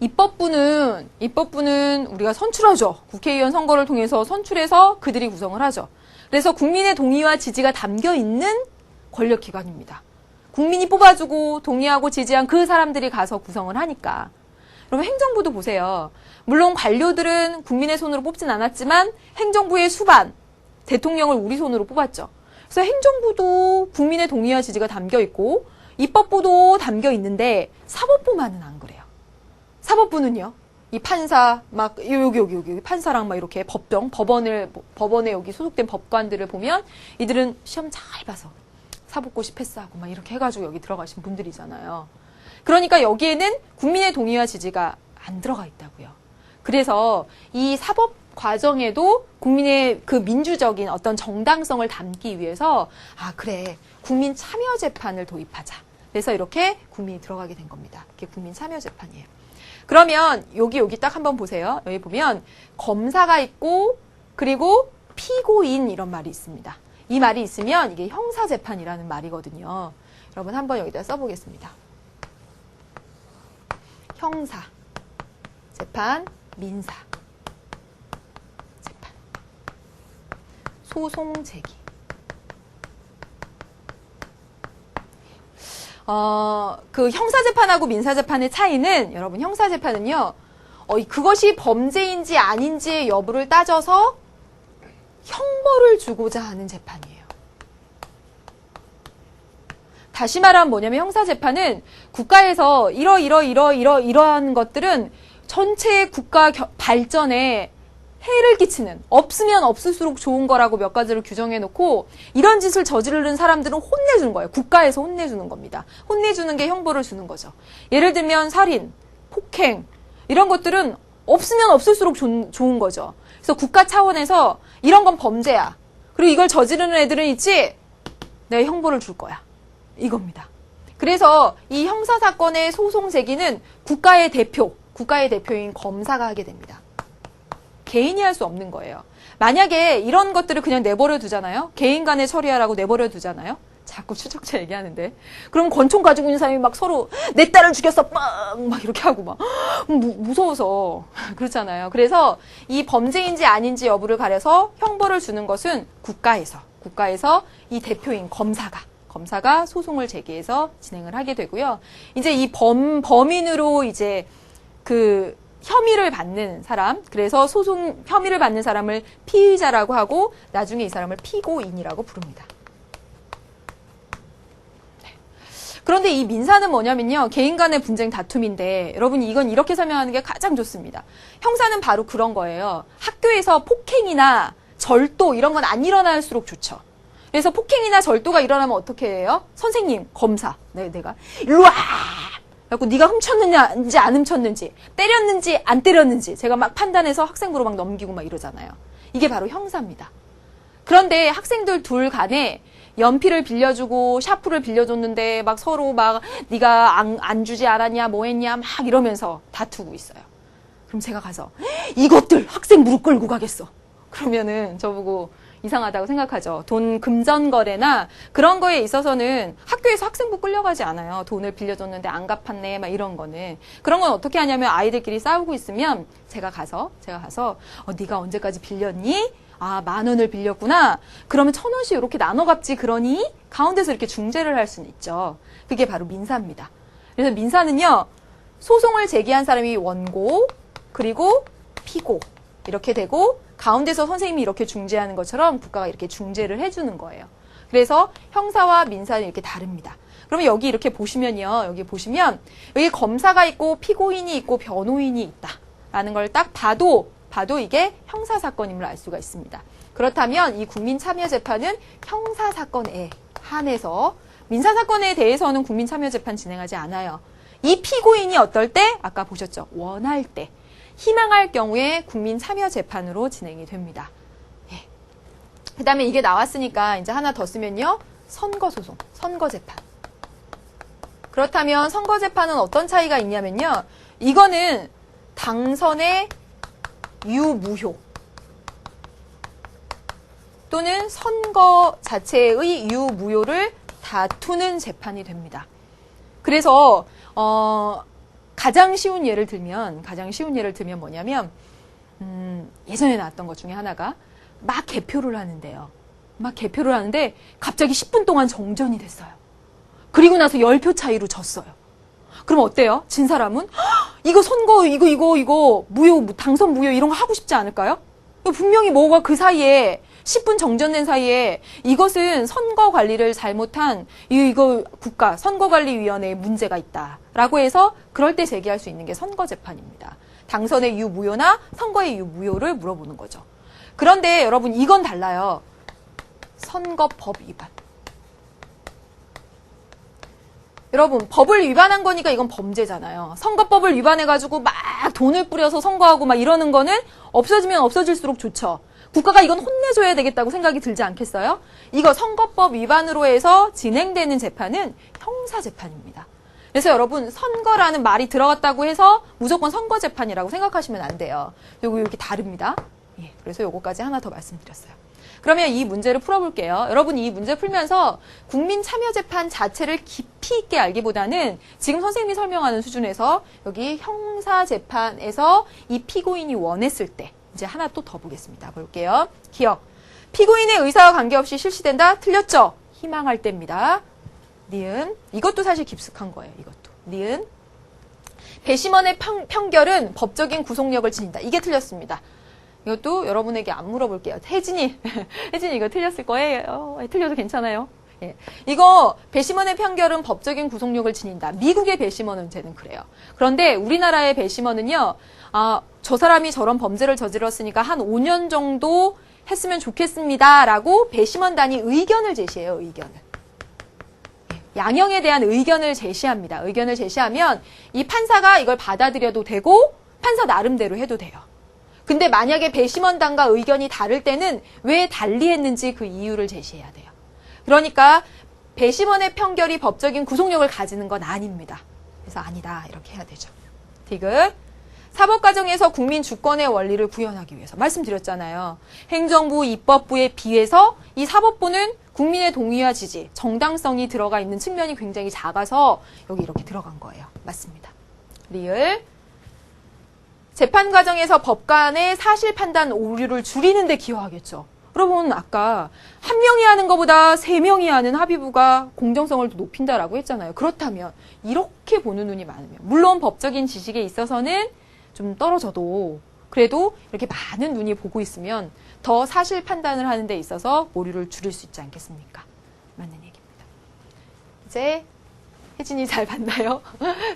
입법부는 우리가 선출하죠. 국회의원 선거를 통해서 선출해서 그들이 구성을 하죠. 그래서 국민의 동의와 지지가 담겨 있는 권력기관입니다. 국민이 뽑아주고 동의하고 지지한 그 사람들이 가서 구성을 하니까. 그럼 행정부도 보세요. 물론 관료들은 국민의 손으로 뽑진 않았지만 행정부의 수반, 대통령을 우리 손으로 뽑았죠. 그래서 행정부도 국민의 동의와 지지가 담겨 있고 입법부도 담겨 있는데 사법부만은 안 그래요. 사법부는요. 이 판사 막 여기 판사랑 막 이렇게 법원에 여기 소속된 법관들을 보면 이들은 시험 잘 봐서 사법고시 패스하고 막 이렇게 해가지고 여기 들어가신 분들이잖아요. 그러니까 여기에는 국민의 동의와 지지가 안 들어가 있다고요. 그래서 이 사법 과정에도 국민의 그 민주적인 어떤 정당성을 담기 위해서 그래 국민 참여 재판을 도입하자. 그래서 이렇게 국민이 들어가게 된 겁니다. 이게 국민 참여 재판이에요. 그러면 여기 딱 한번 보세요. 여기 보면 검사가 있고 그리고 피고인 이런 말이 있습니다. 이 말이 있으면 이게 형사재판이라는 말이거든요. 여러분 한번 여기다 써보겠습니다. 형사, 재판, 민사, 재판, 소송 제기. 그 형사재판하고 민사재판의 차이는 여러분 형사재판은요, 그것이 범죄인지 아닌지의 여부를 따져서 형벌을 주고자 하는 재판이에요. 다시 말하면 뭐냐면 형사재판은 국가에서 이러한 것들은 전체 국가 발전에 해를 끼치는, 없으면 없을수록 좋은 거라고 몇 가지를 규정해 놓고 이런 짓을 저지르는 사람들은 혼내주는 거예요. 국가에서 혼내주는 겁니다. 혼내주는 게 형벌을 주는 거죠. 예를 들면 살인, 폭행 이런 것들은 없으면 없을수록 좋은 거죠. 그래서 국가 차원에서 이런 건 범죄야. 그리고 이걸 저지르는 애들은 있지? 내가 형벌을 줄 거야. 이겁니다. 그래서 이 형사사건의 소송 제기는 국가의 대표인 검사가 하게 됩니다. 개인이 할 수 없는 거예요. 만약에 이런 것들을 그냥 내버려 두잖아요. 개인 간에 처리하라고 내버려 두잖아요. 자꾸 추적자 얘기하는데. 그럼 권총 가지고 있는 사람이 막 서로 내 딸을 죽였어 빵! 막 이렇게 하고 막 무서워서 그렇잖아요. 그래서 이 범죄인지 아닌지 여부를 가려서 형벌을 주는 것은 국가에서 이 대표인 검사가 소송을 제기해서 진행을 하게 되고요. 이제 이 범인으로 이제 그 혐의를 받는 사람, 그래서 혐의를 받는 사람을 피의자라고 하고 나중에 이 사람을 피고인이라고 부릅니다. 네. 그런데 이 민사는 뭐냐면요. 개인 간의 분쟁 다툼인데 여러분 이건 이렇게 설명하는 게 가장 좋습니다. 형사는 바로 그런 거예요. 학교에서 폭행이나 절도 이런 건 안 일어날수록 좋죠. 그래서 폭행이나 절도가 일어나면 어떻게 해요? 선생님, 검사, 내가 일로 와! 그래갖고 네가 훔쳤는지 안 훔쳤는지, 때렸는지 안 때렸는지 제가 막 판단해서 학생부로 막 넘기고 막 이러잖아요. 이게 바로 형사입니다. 그런데 학생들 둘 간에 연필을 빌려주고 샤프를 빌려줬는데 막 서로 막 네가 안 주지 않았냐 뭐 했냐 막 이러면서 다투고 있어요. 그럼 제가 가서 이것들 학생 무릎 꿇고 가겠어. 그러면은 저보고 이상하다고 생각하죠. 돈 금전 거래나 그런 거에 있어서는 학교에서 학생부 끌려가지 않아요. 돈을 빌려줬는데 안 갚았네 막 이런 거는. 그런 건 어떻게 하냐면 아이들끼리 싸우고 있으면 제가 가서 네가 언제까지 빌렸니? 10,000원을 빌렸구나. 그러면 1,000원씩 이렇게 나눠 갚지 그러니 가운데서 이렇게 중재를 할 수는 있죠. 그게 바로 민사입니다. 그래서 민사는요. 소송을 제기한 사람이 원고 그리고 피고 이렇게 되고 가운데서 선생님이 이렇게 중재하는 것처럼 국가가 이렇게 중재를 해주는 거예요. 그래서 형사와 민사는 이렇게 다릅니다. 그러면 여기 이렇게 보시면요. 여기 검사가 있고 피고인이 있고 변호인이 있다라는 걸 딱 봐도 이게 형사사건임을 알 수가 있습니다. 그렇다면 이 국민참여재판은 형사사건에 한해서 민사사건에 대해서는 국민참여재판 진행하지 않아요. 이 피고인이 어떨 때? 아까 보셨죠? 원할 때. 희망할 경우에 국민참여재판으로 진행이 됩니다. 예. 그 다음에 이게 나왔으니까 이제 하나 더 쓰면요. 선거소송, 선거재판. 그렇다면 선거재판은 어떤 차이가 있냐면요. 이거는 당선의 유무효 또는 선거 자체의 유무효를 다투는 재판이 됩니다. 그래서 가장 쉬운 예를 들면 뭐냐면 예전에 나왔던 것 중에 하나가 막 개표를 하는데 갑자기 10분 동안 정전이 됐어요. 그리고 나서 10표 차이로 졌어요. 그럼 어때요? 진 사람은 이거 선거 이거 무효 당선 무효 이런 거 하고 싶지 않을까요? 분명히 뭐가 그 사이에 10분 정전된 사이에 이것은 선거 관리를 잘못한 이거 국가 선거관리위원회에 문제가 있다라고 해서 그럴 때 제기할 수 있는 게 선거재판입니다. 당선의 이유 무효나 선거의 이유 무효를 물어보는 거죠. 그런데 여러분 이건 달라요. 선거법 위반. 여러분 법을 위반한 거니까 이건 범죄잖아요. 선거법을 위반해가지고 막 돈을 뿌려서 선거하고 막 이러는 거는 없어지면 없어질수록 좋죠. 국가가 이건 혼내줘야 되겠다고 생각이 들지 않겠어요? 이거 선거법 위반으로 해서 진행되는 재판은 형사재판입니다. 그래서 여러분 선거라는 말이 들어갔다고 해서 무조건 선거재판이라고 생각하시면 안 돼요. 요거 이렇게 다릅니다. 예, 그래서 요거까지 하나 더 말씀드렸어요. 그러면 이 문제를 풀어볼게요. 여러분 이 문제 풀면서 국민참여재판 자체를 깊이 있게 알기보다는 지금 선생님이 설명하는 수준에서 여기 형사재판에서 이 피고인이 원했을 때 이제 하나 또 더 보겠습니다. 볼게요. 기억. 피고인의 의사와 관계없이 실시된다? 틀렸죠? 희망할 때입니다. 니은. 이것도 사실 깊숙한 거예요. 이것도. 니은. 배심원의 판결은 법적인 구속력을 지닌다. 이게 틀렸습니다. 이것도 여러분에게 안 물어볼게요. 혜진이 이거 틀렸을 거예요. 틀려도 괜찮아요. 예. 이거 배심원의 판결은 법적인 구속력을 지닌다. 미국의 배심원은 쟤는 그래요. 그런데 우리나라의 배심원은요. 저 사람이 저런 범죄를 저질렀으니까 한 5년 정도 했으면 좋겠습니다라고 배심원단이 의견을 제시해요. 의견을. 양형에 대한 의견을 제시합니다. 의견을 제시하면 이 판사가 이걸 받아들여도 되고 판사 나름대로 해도 돼요. 근데 만약에 배심원단과 의견이 다를 때는 왜 달리했는지 그 이유를 제시해야 돼요. 그러니까 배심원의 판결이 법적인 구속력을 가지는 건 아닙니다. 그래서 아니다 이렇게 해야 되죠. 디귿. 사법과정에서 국민 주권의 원리를 구현하기 위해서 말씀드렸잖아요. 행정부, 입법부에 비해서 이 사법부는 국민의 동의와 지지, 정당성이 들어가 있는 측면이 굉장히 작아서 여기 이렇게 들어간 거예요. 맞습니다. 리을. 재판 과정에서 법관의 사실 판단 오류를 줄이는 데 기여하겠죠. 여러분 아까 한 명이 하는 것보다 3명이 하는 합의부가 공정성을 높인다라고 했잖아요. 그렇다면 이렇게 보는 눈이 많으면 물론 법적인 지식에 있어서는 좀 떨어져도 그래도 이렇게 많은 눈이 보고 있으면 더 사실 판단을 하는 데 있어서 오류를 줄일 수 있지 않겠습니까? 맞는 얘기입니다. 이제 혜진이 잘 봤나요?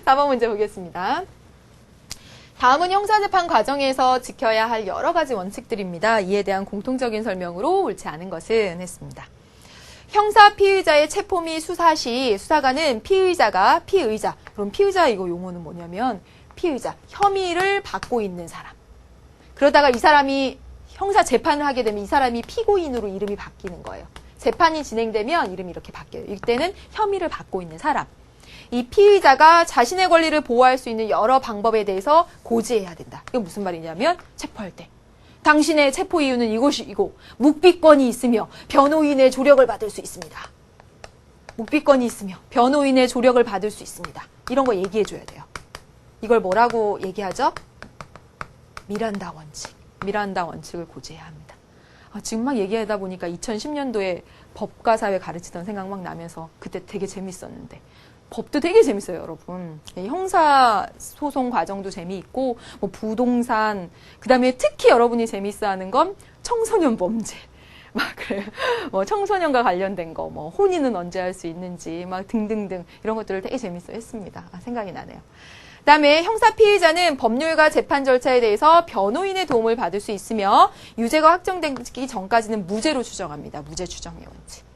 4번 문제 보겠습니다. 다음은 형사재판 과정에서 지켜야 할 여러 가지 원칙들입니다. 이에 대한 공통적인 설명으로 옳지 않은 것은 했습니다. 형사 피의자의 체포 및 수사 시 수사관은 피의자, 그럼 피의자 이거 용어는 뭐냐면 피의자, 혐의를 받고 있는 사람. 그러다가 이 사람이 형사 재판을 하게 되면 이 사람이 피고인으로 이름이 바뀌는 거예요. 재판이 진행되면 이름이 이렇게 바뀌어요. 이때는 혐의를 받고 있는 사람. 이 피의자가 자신의 권리를 보호할 수 있는 여러 방법에 대해서 고지해야 된다. 이게 무슨 말이냐면 체포할 때. 당신의 체포 이유는 이것이고 묵비권이 있으며 변호인의 조력을 받을 수 있습니다. 묵비권이 있으며 변호인의 조력을 받을 수 있습니다. 이런 거 얘기해줘야 돼요. 이걸 뭐라고 얘기하죠? 미란다 원칙. 미란다 원칙을 고지해야 합니다. 지금 막 얘기하다 보니까 2010년도에 법과 사회 가르치던 생각 막 나면서 그때 되게 재밌었는데 법도 되게 재밌어요, 여러분. 형사소송 과정도 재미있고 뭐 부동산, 그다음에 특히 여러분이 재밌어하는 건 청소년 범죄. 막 그래요. 뭐 청소년과 관련된 거, 뭐 혼인은 언제 할 수 있는지 막 등등등 이런 것들을 되게 재밌어 했습니다. 생각이 나네요. 그다음에 형사 피의자는 법률과 재판 절차에 대해서 변호인의 도움을 받을 수 있으며 유죄가 확정되기 전까지는 무죄로 추정합니다. 무죄 추정의 원칙.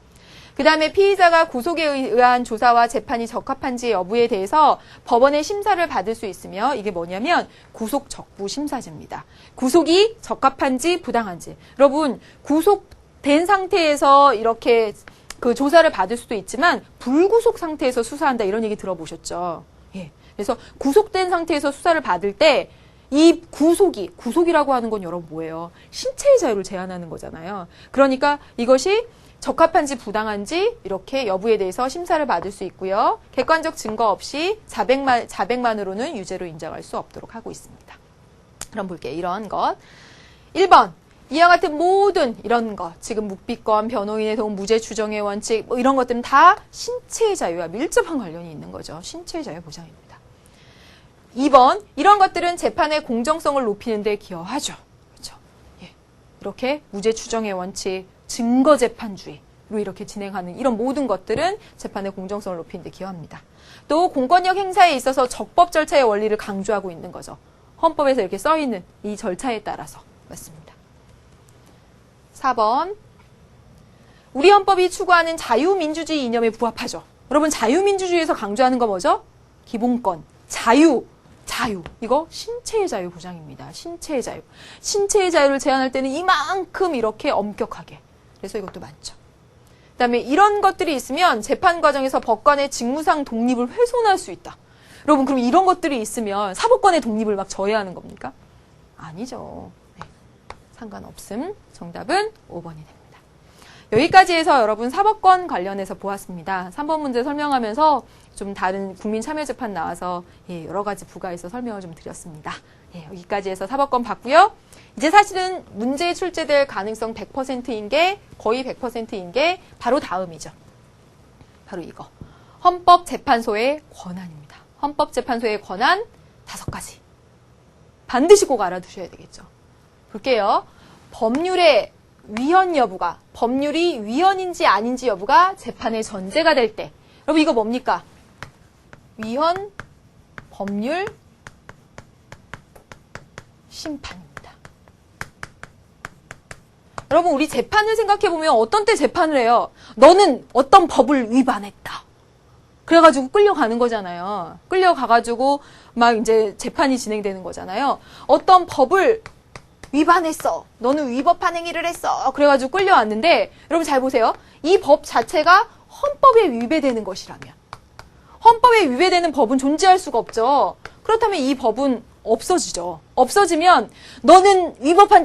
그 다음에 피의자가 구속에 의한 조사와 재판이 적합한지 여부에 대해서 법원의 심사를 받을 수 있으며 이게 뭐냐면 구속 적부 심사제입니다. 구속이 적합한지 부당한지. 여러분 구속된 상태에서 이렇게 그 조사를 받을 수도 있지만 불구속 상태에서 수사한다 이런 얘기 들어보셨죠? 예. 그래서 구속된 상태에서 수사를 받을 때 이 구속이라고 하는 건 여러분 뭐예요? 신체의 자유를 제한하는 거잖아요. 그러니까 이것이 적합한지 부당한지 이렇게 여부에 대해서 심사를 받을 수 있고요. 객관적 증거 없이 자백만으로는 유죄로 인정할 수 없도록 하고 있습니다. 그럼 볼게요. 이런 것. 1번. 이와 같은 모든 이런 것, 지금 묵비권, 변호인의 도움, 무죄 추정의 원칙 뭐 이런 것들은 다 신체의 자유와 밀접한 관련이 있는 거죠. 신체의 자유 보장입니다. 2번. 이런 것들은 재판의 공정성을 높이는 데 기여하죠. 그렇죠? 예. 이렇게 무죄 추정의 원칙, 증거 재판주의로 이렇게 진행하는 이런 모든 것들은 재판의 공정성을 높이는 데 기여합니다. 또 공권력 행사에 있어서 적법 절차의 원리를 강조하고 있는 거죠. 헌법에서 이렇게 써 있는 이 절차에 따라서 맞습니다. 4번. 우리 헌법이 추구하는 자유민주주의 이념에 부합하죠. 여러분 자유민주주의에서 강조하는 거 뭐죠? 기본권, 자유. 이거 신체의 자유 보장입니다. 신체의 자유. 신체의 자유를 제한할 때는 이만큼 이렇게 엄격하게. 그래서 이것도 많죠. 그다음에 이런 것들이 있으면 재판 과정에서 법관의 직무상 독립을 훼손할 수 있다. 여러분 그럼 이런 것들이 있으면 사법관의 독립을 막 저해하는 겁니까? 아니죠. 네. 상관없음. 정답은 5번이 됩니다. 여기까지 해서 여러분 사법권 관련해서 보았습니다. 3번 문제 설명하면서 좀 다른 국민참여재판 나와서 여러 가지 부가해서 설명을 좀 드렸습니다. 여기까지 해서 사법권 봤고요. 이제 사실은 문제에 출제될 가능성 100%인 게 거의 100%인 게 바로 다음이죠. 바로 이거. 헌법재판소의 권한입니다. 헌법재판소의 권한 5가지. 반드시 꼭 알아두셔야 되겠죠. 볼게요. 법률의 위헌 여부가, 법률이 위헌인지 아닌지 여부가 재판의 전제가 될 때. 여러분 이거 뭡니까? 위헌, 법률, 심판입니다. 여러분 우리 재판을 생각해보면 어떤 때 재판을 해요? 너는 어떤 법을 위반했다. 그래가지고 끌려가는 거잖아요. 끌려가가지고 막 이제 재판이 진행되는 거잖아요. 어떤 법을 위반했어. 너는 위법한 행위를 했어. 그래가지고 끌려왔는데 여러분 잘 보세요. 이 법 자체가 헌법에 위배되는 것이라면 헌법에 위배되는 법은 존재할 수가 없죠. 그렇다면 이 법은 없어지죠. 없어지면 너는 위법한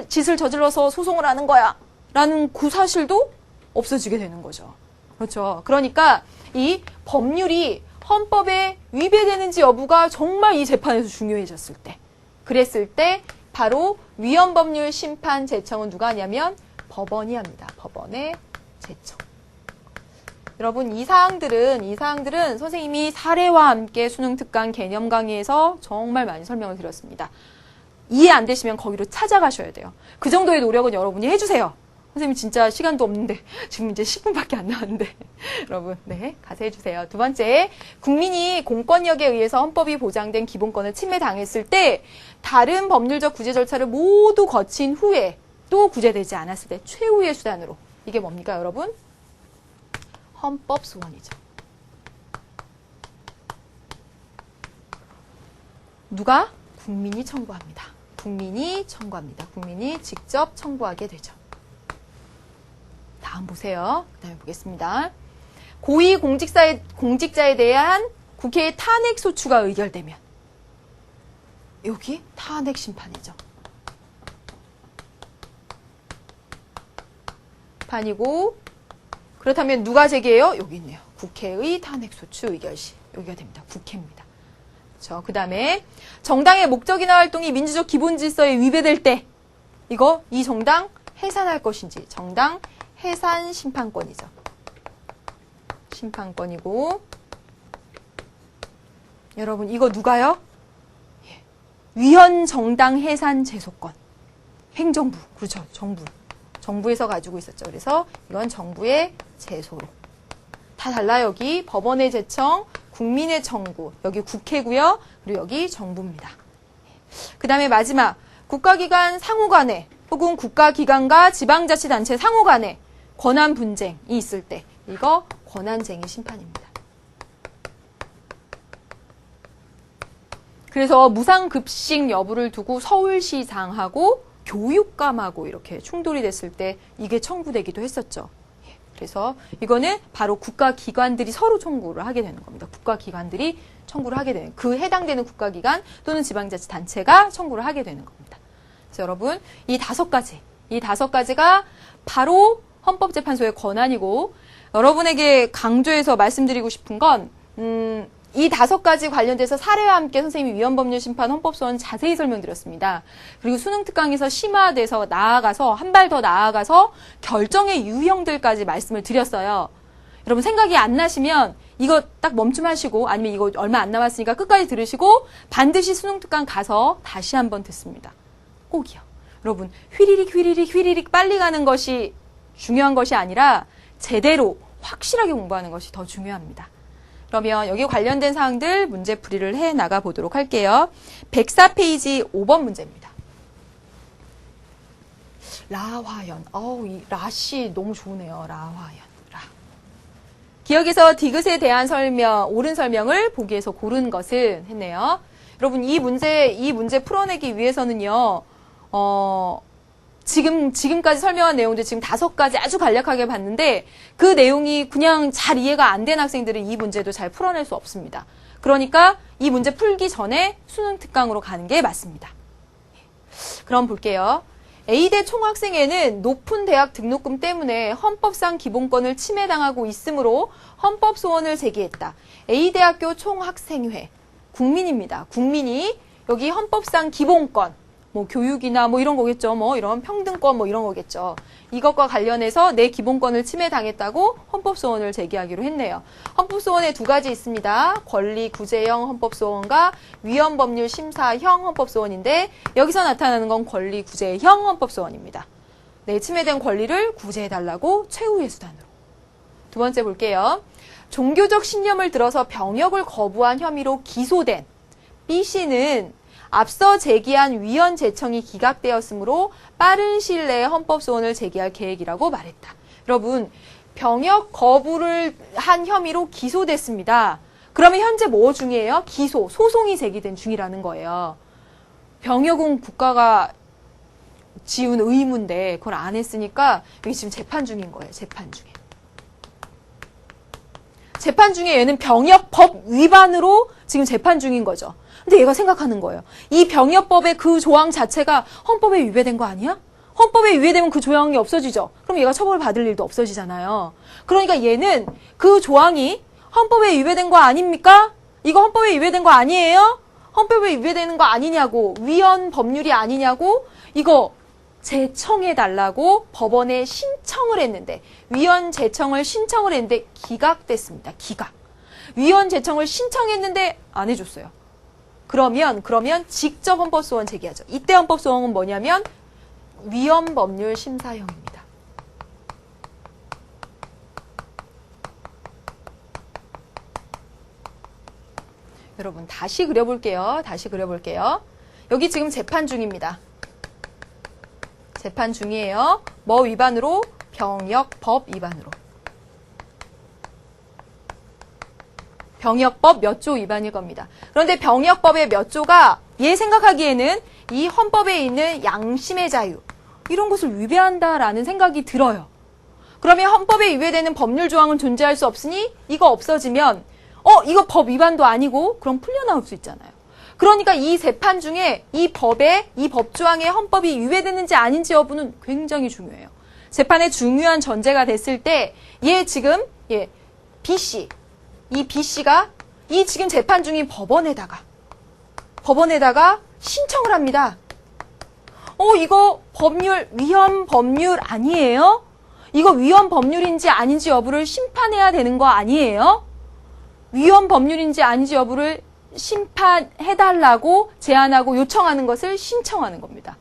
짓을 저질러서 소송을 하는 거야. 라는 그 사실도 없어지게 되는 거죠. 그렇죠. 그러니까 이 법률이 헌법에 위배되는지 여부가 정말 이 재판에서 중요해졌을 때 그랬을 때 바로 위헌법률 심판 제청은 누가 하냐면 법원이 합니다. 법원의 제청. 여러분 이 사항들은 선생님이 사례와 함께 수능특강 개념 강의에서 정말 많이 설명을 드렸습니다. 이해 안 되시면 거기로 찾아가셔야 돼요. 그 정도의 노력은 여러분이 해주세요. 선생님 진짜 시간도 없는데 지금 이제 10분밖에 안 나왔는데 여러분 가서 해주세요. 두 번째, 국민이 공권력에 의해서 헌법이 보장된 기본권을 침해당했을 때 다른 법률적 구제 절차를 모두 거친 후에 또 구제되지 않았을 때 최후의 수단으로 이게 뭡니까 여러분? 헌법 소원이죠. 누가? 국민이 청구합니다. 국민이 직접 청구하게 되죠. 다음 보세요. 그 다음에 보겠습니다. 고위 공직자에 대한 국회의 탄핵 소추가 의결되면 여기 탄핵 심판이죠. 판이고 그렇다면 누가 제기해요? 여기 있네요. 국회의 탄핵 소추 의결시 여기가 됩니다. 국회입니다. 그렇죠. 그 다음에 정당의 목적이나 활동이 민주적 기본 질서에 위배될 때 이 정당 해산할 것인지 정당 해산 심판권이죠. 심판권이고 여러분 이거 누가요? 위헌 정당 해산 제소권. 행정부. 그렇죠. 정부에서 가지고 있었죠. 그래서 이건 정부의 제소로. 다 달라요. 여기 법원의 제청, 국민의 청구. 여기 국회고요. 그리고 여기 정부입니다. 그 다음에 마지막 국가기관 상호간에 혹은 국가기관과 지방자치단체 상호간에 권한 분쟁이 있을 때 이거 권한쟁의 심판입니다. 그래서 무상급식 여부를 두고 서울시장하고 교육감하고 이렇게 충돌이 됐을 때 이게 청구되기도 했었죠. 그래서 이거는 바로 국가기관들이 서로 청구를 하게 되는 겁니다. 국가기관들이 청구를 하게 되는 그 해당되는 국가기관 또는 지방자치단체가 청구를 하게 되는 겁니다. 그래서 여러분 이 5가지가 바로 헌법재판소의 권한이고 여러분에게 강조해서 말씀드리고 싶은 건 이 5가지 관련돼서 사례와 함께 선생님이 위헌법률 심판 헌법소원 자세히 설명드렸습니다. 그리고 수능특강에서 심화돼서 나아가서 한 발 더 나아가서 결정의 유형들까지 말씀을 드렸어요. 여러분 생각이 안 나시면 이거 딱 멈춤하시고 아니면 이거 얼마 안 남았으니까 끝까지 들으시고 반드시 수능특강 가서 다시 한번 듣습니다. 꼭이요. 여러분, 휘리릭 휘리릭 휘리릭 빨리 가는 것이 중요한 것이 아니라 제대로 확실하게 공부하는 것이 더 중요합니다. 그러면 여기 관련된 사항들 문제풀이를 해 나가 보도록 할게요. 104페이지 5번 문제입니다. 라화연. 이 라씨 너무 좋으네요. 라화연. 라. 기억에서 디귿에 대한 설명, 옳은 설명을 보기에서 고른 것은 했네요. 여러분, 이 문제 풀어내기 위해서는요, 지금까지 설명한 내용들 지금 5가지 아주 간략하게 봤는데 그 내용이 그냥 잘 이해가 안 된 학생들은 이 문제도 잘 풀어낼 수 없습니다. 그러니까 이 문제 풀기 전에 수능 특강으로 가는 게 맞습니다. 그럼 볼게요. A대 총학생회는 높은 대학 등록금 때문에 헌법상 기본권을 침해당하고 있으므로 헌법소원을 제기했다. A대학교 총학생회. 국민입니다. 국민이 여기 헌법상 기본권, 뭐 교육이나 뭐 이런 거겠죠. 뭐 이런 평등권 뭐 이런 거겠죠. 이것과 관련해서 내 기본권을 침해당했다고 헌법소원을 제기하기로 했네요. 헌법소원에 2가지 있습니다. 권리구제형 헌법소원과 위헌법률심사형 헌법소원인데 여기서 나타나는 건 권리구제형 헌법소원입니다. 내 침해된 권리를 구제해달라고 최후의 수단으로. 2번째 볼게요. 종교적 신념을 들어서 병역을 거부한 혐의로 기소된 B씨는 앞서 제기한 위헌 제청이 기각되었으므로 빠른 시일 내에 헌법소원을 제기할 계획이라고 말했다. 여러분, 병역 거부를 한 혐의로 기소됐습니다. 그러면 현재 뭐 중이에요? 기소, 소송이 제기된 중이라는 거예요. 병역은 국가가 지은 의무인데 그걸 안 했으니까 여기 지금 재판 중인 거예요. 재판 중에. 재판 중에 얘는 병역법 위반으로 지금 재판 중인 거죠. 근데 얘가 생각하는 거예요. 이 병역법의 그 조항 자체가 헌법에 위배된 거 아니야? 헌법에 위배되면 그 조항이 없어지죠. 그럼 얘가 처벌받을 일도 없어지잖아요. 그러니까 얘는 그 조항이 헌법에 위배된 거 아닙니까? 이거 헌법에 위배된 거 아니에요? 헌법에 위배되는 거 아니냐고, 위헌 법률이 아니냐고, 이거 제청해달라고 법원에 신청을 했는데, 위헌 제청을 신청을 했는데 기각됐습니다. 기각. 위헌 제청을 신청했는데 안 해줬어요. 그러면 직접 헌법소원 제기하죠. 이때 헌법소원은 뭐냐면 위헌법률 심사형입니다. 여러분 다시 그려볼게요. 여기 지금 재판 중입니다. 재판 중이에요. 뭐 위반으로? 병역법 위반으로. 병역법 몇 조 위반일 겁니다. 그런데 병역법의 몇 조가 얘 생각하기에는 이 헌법에 있는 양심의 자유 이런 것을 위배한다라는 생각이 들어요. 그러면 헌법에 위배되는 법률 조항은 존재할 수 없으니 이거 없어지면 이거 법 위반도 아니고 그럼 풀려나올 수 있잖아요. 그러니까 이 재판 중에 이 법 조항의 헌법이 위배되는지 아닌지 여부는 굉장히 중요해요. 재판의 중요한 전제가 됐을 때 얘 지금 B씨 이 B씨가 이 지금 재판 중인 법원에다가 신청을 합니다. 이거 위헌 법률 아니에요? 이거 위헌 법률인지 아닌지 여부를 심판해야 되는 거 아니에요? 위헌 법률인지 아닌지 여부를 심판해달라고 제안하고 요청하는 것을 신청하는 겁니다.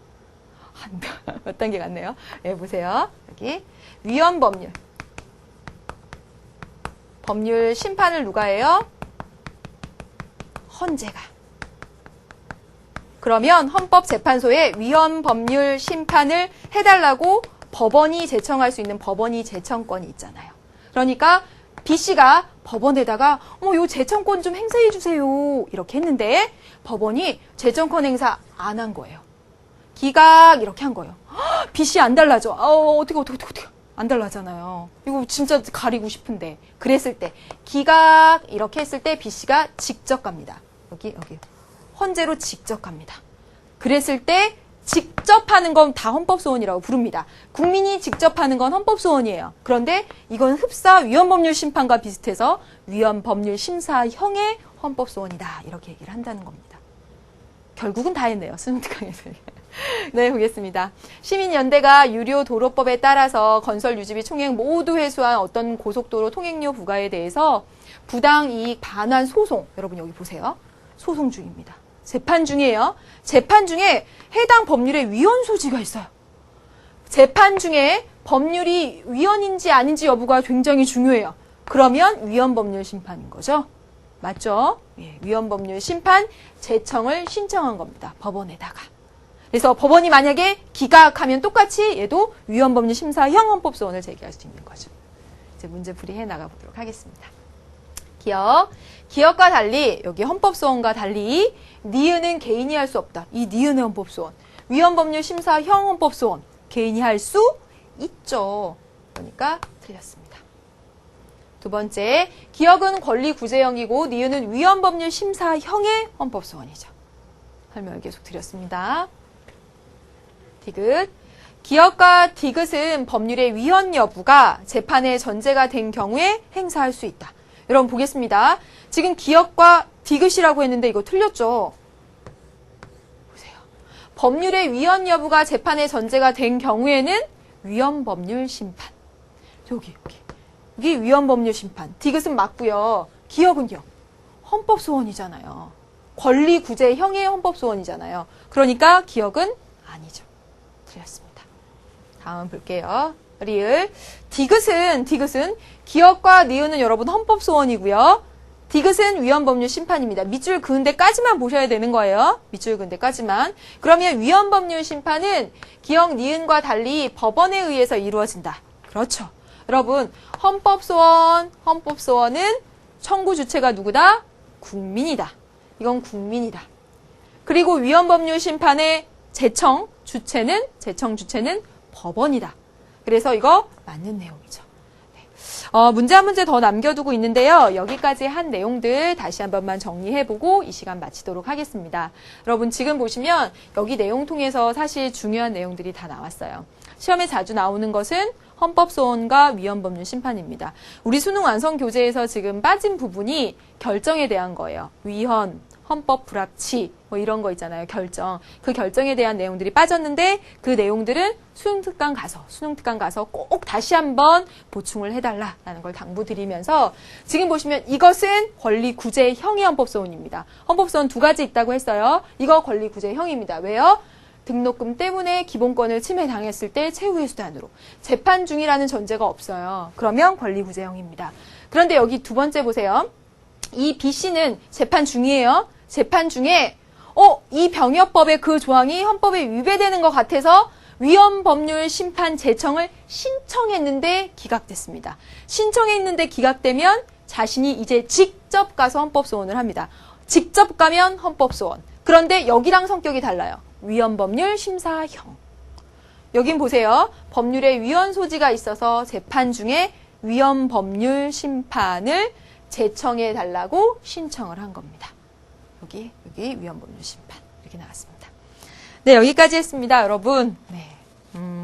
몇 단계 같네요. 네, 보세요. 여기 위헌 법률 심판을 누가 해요? 헌재가. 그러면 헌법재판소에 위헌 법률 심판을 해달라고 법원이 제청할 수 있는 법원이 제청권이 있잖아요. 그러니까 B씨가 법원에다가 요 제청권 좀 행사해 주세요 이렇게 했는데 법원이 제청권 행사 안 한 거예요. 기각 이렇게 한 거예요. B씨 안 달라져. 어떻게 안 달라잖아요. 이거 진짜 가리고 싶은데. 그랬을 때 기각 이렇게 했을 때 B씨가 직접 갑니다. 여기 헌재로 직접 갑니다. 그랬을 때 직접 하는 건 다 헌법소원이라고 부릅니다. 국민이 직접 하는 건 헌법소원이에요. 그런데 이건 흡사 위헌법률 심판과 비슷해서 위헌법률 심사형의 헌법소원이다. 이렇게 얘기를 한다는 겁니다. 결국은 다 했네요. 수능 특강에서. 네, 보겠습니다. 시민연대가 유료도로법에 따라서 건설 유지비 총액 모두 회수한 어떤 고속도로 통행료 부과에 대해서 부당이익 반환 소송, 여러분 여기 보세요. 소송 중입니다. 재판 중이에요. 재판 중에 해당 법률의 위헌 소지가 있어요. 재판 중에 법률이 위헌인지 아닌지 여부가 굉장히 중요해요. 그러면 위헌 법률 심판인 거죠. 맞죠? 예, 위헌 법률 심판 제청을 신청한 겁니다. 법원에다가. 그래서 법원이 만약에 기각하면 똑같이 얘도 위헌 법률 심사형 헌법소원을 제기할 수 있는 거죠. 이제 문제 풀이해 나가보도록 하겠습니다. 기업과 달리 여기 헌법소원과 달리 니은은 개인이 할 수 없다. 이 니은의 헌법소원. 위헌 법률 심사형 헌법소원. 개인이 할 수 있죠. 그러니까 틀렸습니다. 두 번째, 기억은 권리 구제형이고 니은은 위헌 법률 심사형의 헌법소원이죠. 설명을 계속 드렸습니다. 디귿. 기억과 디귿은 법률의 위헌 여부가 재판의 전제가 된 경우에 행사할 수 있다. 여러분 보겠습니다. 지금 기억과 디귿이라고 했는데 이거 틀렸죠? 보세요. 법률의 위헌 여부가 재판의 전제가 된 경우에는 위헌 법률 심판. 여기 위헌 법률 심판. 디귿은 맞고요. 기억은요. 헌법 소원이잖아요. 권리 구제형의 헌법 소원이잖아요. 그러니까 기억은 아니죠. 틀렸습니다. 다음 볼게요. 리을. 디귿은 기억과 니은은 여러분 헌법 소원이고요. 디귿은 위헌 법률 심판입니다. 밑줄 그은 데까지만 보셔야 되는 거예요. 밑줄 그은 데까지만. 그러면 위헌 법률 심판은 기억, 니은과 달리 법원에 의해서 이루어진다. 그렇죠. 여러분, 헌법소원은 청구 주체가 누구다? 국민이다. 이건 국민이다. 그리고 위헌 법률 심판의 제청 주체는 법원이다. 그래서 이거 맞는 내용이죠. 문제 한 문제 더 남겨두고 있는데요. 여기까지 한 내용들 다시 한 번만 정리해보고 이 시간 마치도록 하겠습니다. 여러분 지금 보시면 여기 내용 통해서 사실 중요한 내용들이 다 나왔어요. 시험에 자주 나오는 것은 헌법소원과 위헌법률 심판입니다. 우리 수능 완성 교재에서 지금 빠진 부분이 결정에 대한 거예요. 위헌, 헌법 불합치 뭐 이런 거 있잖아요. 결정. 그 결정에 대한 내용들이 빠졌는데 그 내용들은 수능 특강 가서 꼭 다시 한번 보충을 해달라라는 걸 당부드리면서 지금 보시면 이것은 권리 구제형의 헌법소원입니다. 헌법소원 두 가지 있다고 했어요. 이거 권리 구제형입니다. 왜요? 등록금 때문에 기본권을 침해당했을 때 최후의 수단으로. 재판 중이라는 전제가 없어요. 그러면 권리 구제형입니다. 그런데 여기 두 번째 보세요. 이 B씨는 재판 중이에요. 재판 중에 이 병역법의 그 조항이 헌법에 위배되는 것 같아서 위헌 법률 심판 제청을 신청했는데 기각됐습니다. 신청했는데 기각되면 자신이 이제 직접 가서 헌법소원을 합니다. 직접 가면 헌법소원. 그런데 여기랑 성격이 달라요. 위헌 법률 심사형. 여긴 보세요. 법률에 위헌 소지가 있어서 재판 중에 위헌 법률 심판을 제청해 달라고 신청을 한 겁니다. 여기 위헌 법률 심판 이렇게 나왔습니다. 네, 여기까지 했습니다, 여러분. 네,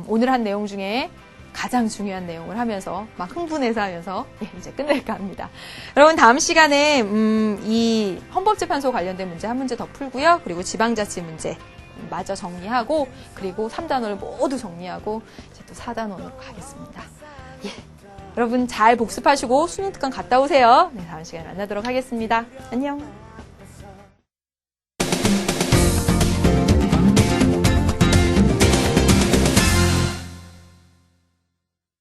오늘 한 내용 중에 가장 중요한 내용을 하면서 막 흥분해서 하면서 이제 끝낼까 합니다. 여러분 다음 시간에 이 헌법재판소 관련된 문제 한 문제 더 풀고요. 그리고 지방자치 문제 마저 정리하고 그리고 3단원을 모두 정리하고 이제 또 4단원으로 가겠습니다. 예. 여러분 잘 복습하시고 수능 특강 갔다 오세요. 네, 다음 시간에 만나도록 하겠습니다. 안녕.